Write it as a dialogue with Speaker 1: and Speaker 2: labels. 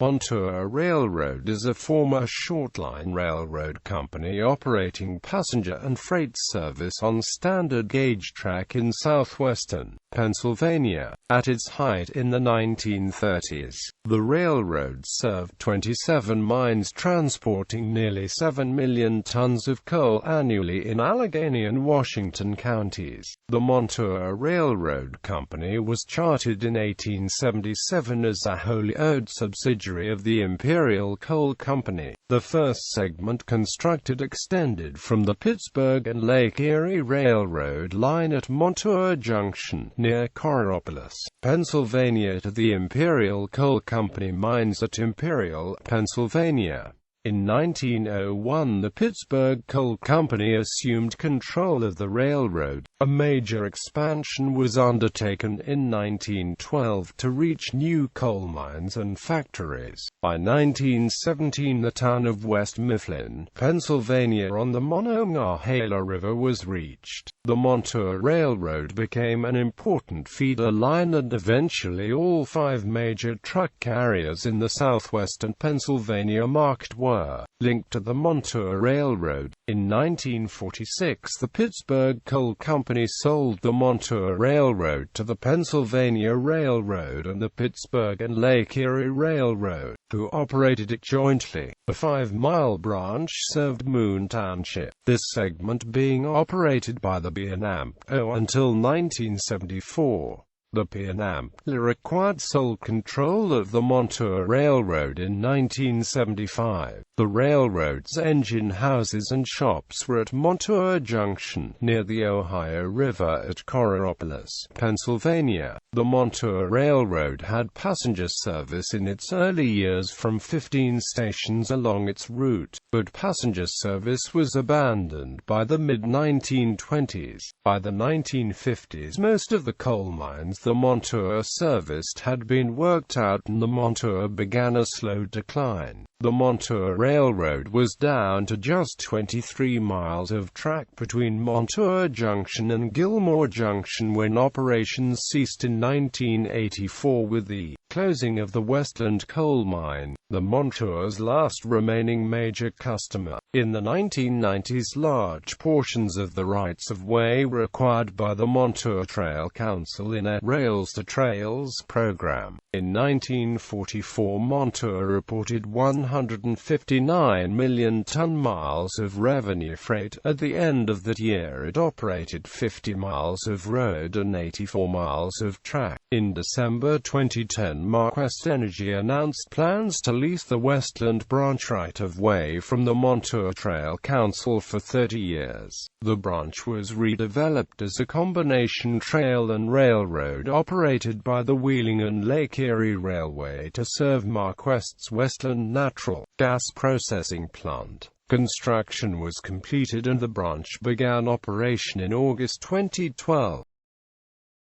Speaker 1: Montour Railroad is a former short-line railroad company operating passenger and freight service on standard gauge track in southwestern Pennsylvania. At its height in the 1930s, the railroad served 27 mines transporting nearly 7 million tons of coal annually in Allegheny and Washington counties. The Montour Railroad Company was chartered in 1877 as a wholly owned subsidiary of the Imperial Coal Company. The first segment constructed extended from the Pittsburgh and Lake Erie Railroad line at Montour Junction, near Coraopolis, Pennsylvania, to the Imperial Coal Company mines at Imperial, Pennsylvania. In 1901, the Pittsburgh Coal Company assumed control of the railroad. A major expansion was undertaken in 1912 to reach new coal mines and factories. By 1917, the town of West Mifflin, Pennsylvania, on the Monongahela River was reached. The Montour Railroad became an important feeder line, and eventually all 5 major truck carriers in the southwestern Pennsylvania market were linked to the Montour Railroad. In 1946, the Pittsburgh Coal Company sold the Montour Railroad to the Pennsylvania Railroad and the Pittsburgh and Lake Erie Railroad, who operated it jointly. The 5-mile branch served Moon Township, this segment being operated by the P&O until 1974. The P&O acquired sole control of the Montour Railroad in 1975. The railroad's engine houses and shops were at Montour Junction, near the Ohio River at Coraopolis, Pennsylvania. The Montour Railroad had passenger service in its early years from 15 stations along its route, but passenger service was abandoned by the mid-1920s. By the 1950s, most of the coal mines the Montour serviced had been worked out, and the Montour began a slow decline. The Montour Railroad was down to just 23 miles of track between Montour Junction and Gilmore Junction when operations ceased in 1984 with the closing of the Westland coal mine, the Montour's last remaining major customer. In the 1990s, large portions of the rights-of-way were acquired by the Montour Trail Council in a Rails to Trails program. In 1944, Montour reported 159 million ton-miles of revenue freight. At the end of that year, it operated 50 miles of road and 84 miles of track. In December 2010, Marquest Energy announced plans to lease the Westland branch right-of-way from the Montour Trail Council for 30 years. The branch was redeveloped as a combination trail and railroad operated by the Wheeling and Lake Erie Railway to serve Marquest's Westland natural gas processing plant. Construction was completed and the branch began operation in August 2012.